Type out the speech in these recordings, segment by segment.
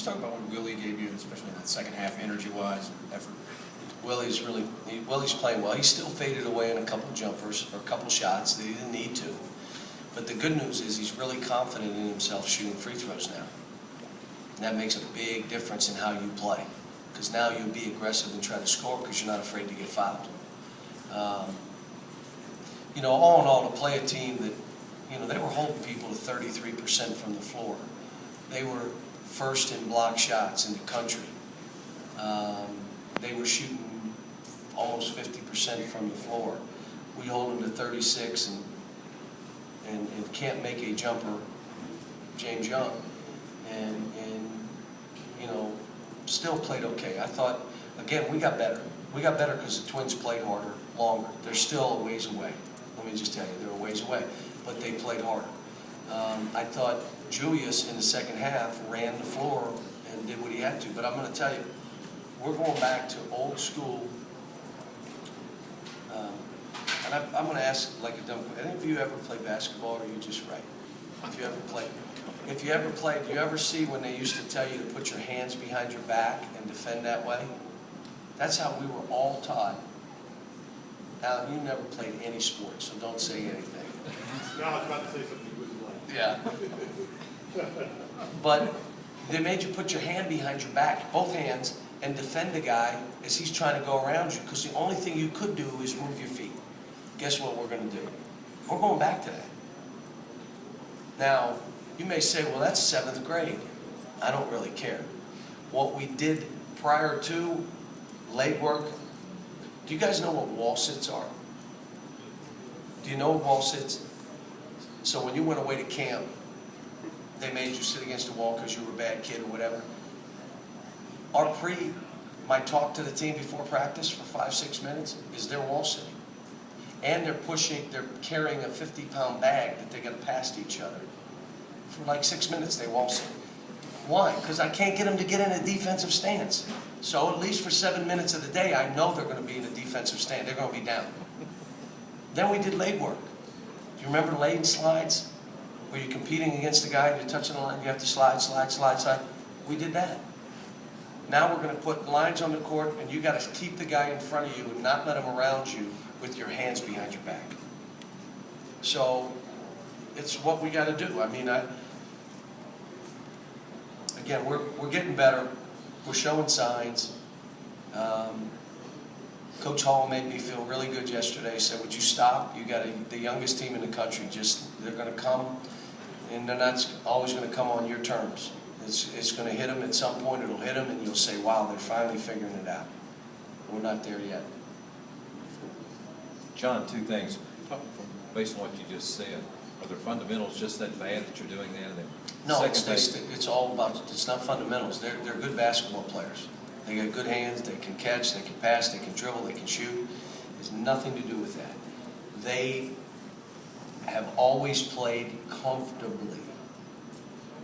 just talk about what Willie gave you, especially in that second half, energy-wise, effort? Willie's playing well. He still faded away in a couple jumpers or a couple shots that he didn't need to. But the good news is he's really confident in himself shooting free throws now. And that makes a big difference in how you play. Because now you'll be aggressive and try to score because you're not afraid to get fouled. You know, all in all, to play a team that, you know, they were holding people to 33% from the floor. They were first in block shots in the country. They were shooting almost 50% from the floor. We hold them to 36 and can't make a jumper, James Young, and you know, still played okay. I thought, again, we got better. We got better because the Twins played harder, longer. They're still a ways away. Let me just tell you, they're a ways away, but they played harder. I thought Julius in the second half ran the floor and did what he had to, but I'm going to tell you, we're going back to old school. And I'm going to ask like a dumb question. Any of you ever play basketball, or are you just right? If you ever played, do you ever see when they used to tell you to put your hands behind your back and defend that way? That's how we were all taught. Alan, you never played any sport, so don't say anything. No, I was about to say something you wouldn't like. Yeah. But they made you put your hand behind your back, both hands, and defend the guy as he's trying to go around you, because the only thing you could do is move your feet. Guess what we're going to do? We're going back to that. Now, you may say, well, that's 7th grade. I don't really care. What we did prior to leg work, do you guys know what wall sits are? Do you know what wall sits? So when you went away to camp, they made you sit against the wall because you were a bad kid or whatever. My talk to the team before practice for 5-6 minutes is their wall sitting. And they're carrying a 50-pound bag that they got to pass to each other. For like 6 minutes, they wall sit. Why? Because I can't get them to get in a defensive stance. So at least for 7 minutes of the day, I know they're going to be in a defensive stance. They're going to be down. Then we did leg work. Do you remember leg slides? Where you're competing against the guy, you're touching the line, you have to slide, slide, slide, slide. We did that. Now we're going to put lines on the court, and you got to keep the guy in front of you and not let him around you with your hands behind your back. So it's what we got to do. I mean, again, we're getting better. We're showing signs. Coach Hall made me feel really good yesterday. He said, would you stop? You got the youngest team in the country. They're going to come, and they're not always going to come on your terms. It's going to hit them at some point. It'll hit them, and you'll say, wow, they're finally figuring it out. We're not there yet. John, two things. Based on what you just said, are their fundamentals just that bad that you're doing that? And then No, it's all about, it's not fundamentals. They're good basketball players. They got good hands, they can catch, they can pass, they can dribble, they can shoot. There's nothing to do with that. They have always played comfortably.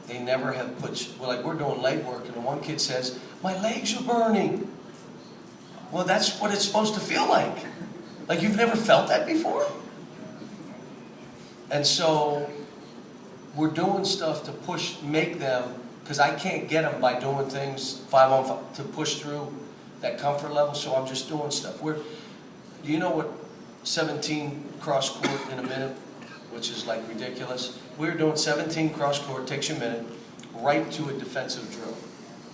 They never have we're doing leg work, and the one kid says, my legs are burning. Well, that's what it's supposed to feel like. Like you've never felt that before? And so we're doing stuff to make them, because I can't get them by doing things 5-on-5 to push through that comfort level, so I'm just doing stuff. Do you know what 17 cross court in a minute, which is like ridiculous? We're doing 17 cross court, takes you a minute, right to a defensive drill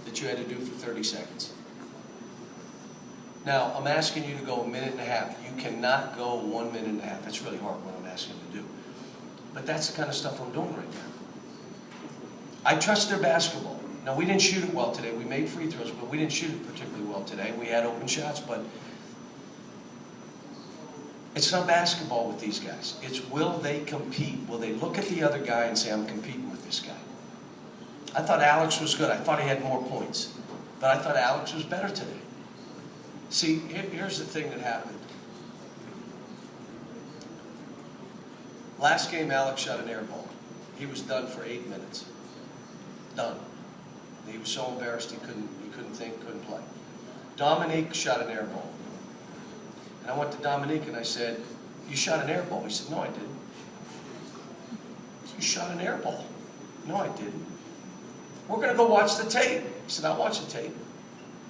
that you had to do for 30 seconds. Now, I'm asking you to go a minute and a half. You cannot go 1 minute and a half. That's really hard what I'm asking you to do. But that's the kind of stuff I'm doing right now. I trust their basketball. Now, we didn't shoot it well today. We made free throws, but we didn't shoot it particularly well today. We had open shots, but it's not basketball with these guys. It's will they compete? Will they look at the other guy and say, I'm competing with this guy? I thought Alex was good. I thought he had more points. But I thought Alex was better today. See, here's the thing that happened. Last game, Alex shot an air ball. He was done for 8 minutes. Done. He was so embarrassed he couldn't think, couldn't play. Dominique shot an air ball. And I went to Dominique and I said, you shot an air ball? He said, no, I didn't. You shot an air ball. No, I didn't. we're going to go watch the tape. He said, I'll watch the tape.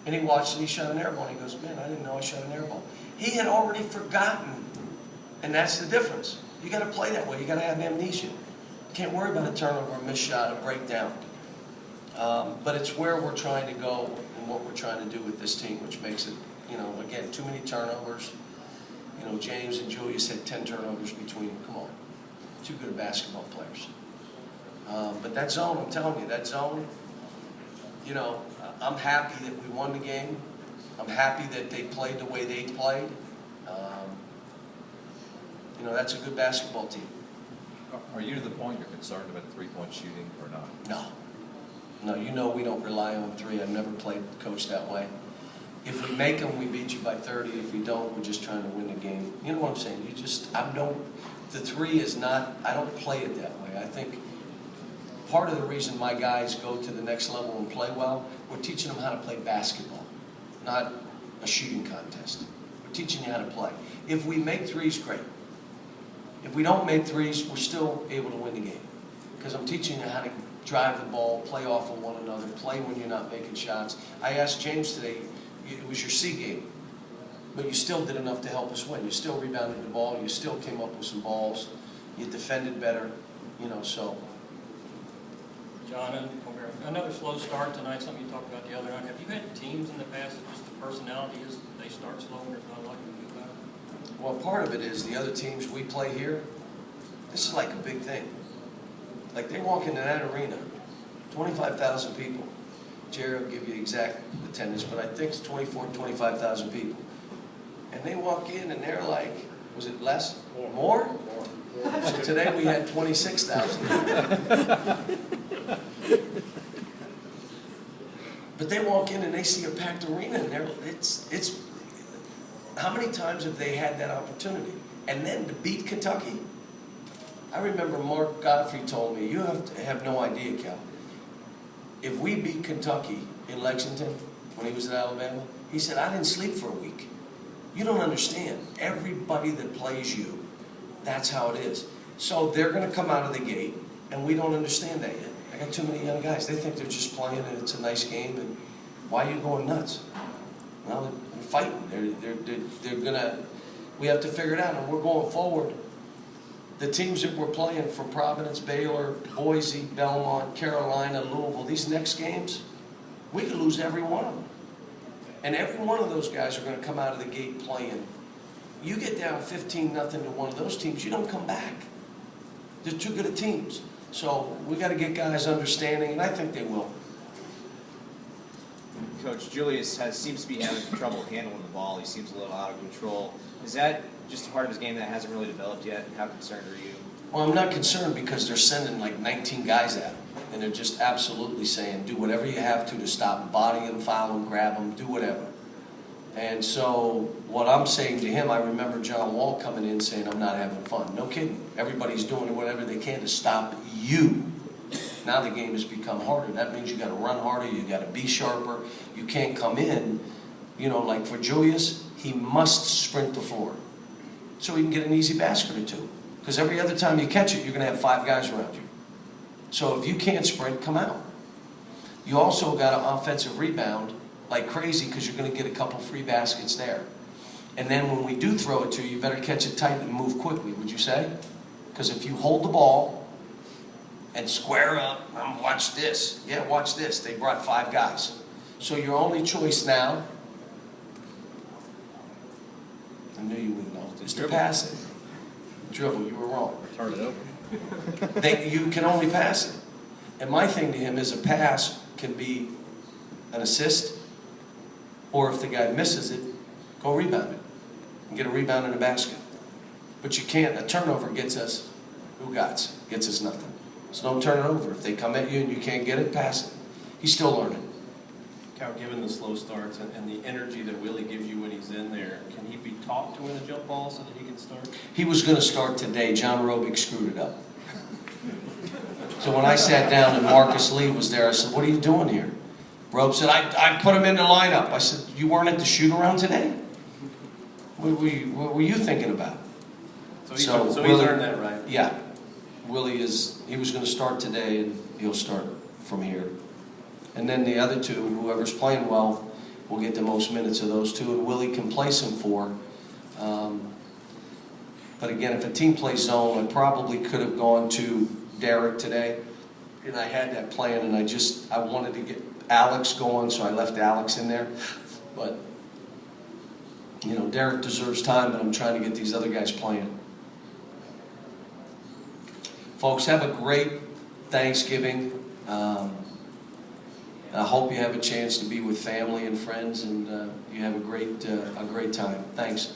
And he watched and he shot an air ball. And he goes, man, I didn't know I shot an air ball. He had already forgotten. And that's the difference. You got to play that way. You got to have amnesia. You can't worry about a turnover, a missed shot, a breakdown. But it's where we're trying to go and what we're trying to do with this team, which makes it, you know, again, too many turnovers. You know, James and Julius had 10 turnovers between them. Come on. Too good of basketball players. But that zone, I'm telling you, that zone, you know, I'm happy that we won the game. I'm happy that they played the way they played. You know, that's a good basketball team. Are you to the point you're concerned about three-point shooting or not? No. No, you know we don't rely on three. I've never played coach that way. If we make them, we beat you by 30. If we don't, we're just trying to win the game. You know what I'm saying? The three is not, I don't play it that way. I think part of the reason my guys go to the next level and play well, we're teaching them how to play basketball, not a shooting contest. We're teaching you how to play. If we make threes, great. If we don't make threes, we're still able to win the game. Because I'm teaching you how to drive the ball, play off of one another, play when you're not making shots. I asked James today, it was your C game, but you still did enough to help us win. You still rebounded the ball, you still came up with some balls, you defended better, you know, so. John, another slow start tonight, something you talked about the other night. Have you had teams in the past that just the personality is they start slow and there's not a lot you can do about it? Well, part of it is the other teams we play here, this is like a big thing. Like they walk into that arena, 25,000 people. Jerry will give you exact attendance, but I think it's 24,000, 25,000 people. And they walk in and they're like, was it less? More? So today we had 26,000. But they walk in and they see a packed arena and it's how many times have they had that opportunity? And then to beat Kentucky? I remember Mark Godfrey told me, you have no idea, Cal. If we beat Kentucky in Lexington when he was at Alabama, he said, I didn't sleep for a week. You don't understand. Everybody that plays you, that's how it is. So they're going to come out of the gate, and we don't understand that yet. I got too many young guys. They think they're just playing and it's a nice game, and why are you going nuts? Well, they're fighting. They're going to, we have to figure it out, and we're going forward. The teams that we're playing from Providence, Baylor, Boise, Belmont, Carolina, Louisville, these next games, we could lose every one of them. And every one of those guys are going to come out of the gate playing. You get down 15-0 to one of those teams, you don't come back. They're too good of teams. So we got to get guys understanding, and I think they will. Coach, Julius seems to be having trouble handling the ball. He seems a little out of control. Is that just a part of his game that hasn't really developed yet? How concerned are you? Well, I'm not concerned because they're sending like 19 guys at him. And they're just absolutely saying, do whatever you have to stop him, body him, foul him, grab him, do whatever. And so what I'm saying to him, I remember John Wall coming in saying, I'm not having fun. No kidding. Everybody's doing whatever they can to stop you. Now the game has become harder. That means you got to run harder, you got to be sharper. You can't come in, you know, like for Julius, he must sprint the floor so he can get an easy basket or two. Because every other time you catch it, you're going to have 5 guys around you. So if you can't sprint, come out. You also got an offensive rebound like crazy because you're going to get a couple free baskets there. And then when we do throw it to you, you better catch it tight and move quickly, would you say? Because if you hold the ball and square up, watch this. Yeah, watch this. They brought 5 guys. So your only choice now, I knew you would know, is to pass it. Dribble, you were wrong. Turn it over. You can only pass it. And my thing to him is a pass can be an assist, or if the guy misses it, go rebound it and get a rebound in a basket. But you can't, a turnover gets us, gets us nothing. So don't turn it over. If they come at you and you can't get it, pass it. He's still learning. Cal, given the slow starts and the energy that Willie gives you when he's in there, can he be taught to win a jump ball so that he can start? He was going to start today. John Robick screwed it up. So when I sat down and Marcus Lee was there, I said, what are you doing here? Robe said, I put him in the lineup. I said, you weren't at the shoot-around today? What were you thinking about? So he's earned that right. Yeah. Willie he was going to start today, and he'll start from here. And then the other two, whoever's playing well, will get the most minutes of those two, and Willie can play some four. But again, if a team plays zone, I probably could have gone to Derek today, and I had that plan, and I wanted to get Alex going, so I left Alex in there. But, you know, Derek deserves time, but I'm trying to get these other guys playing. Folks, have a great Thanksgiving. I hope you have a chance to be with family and friends, and you have a great time. Thanks.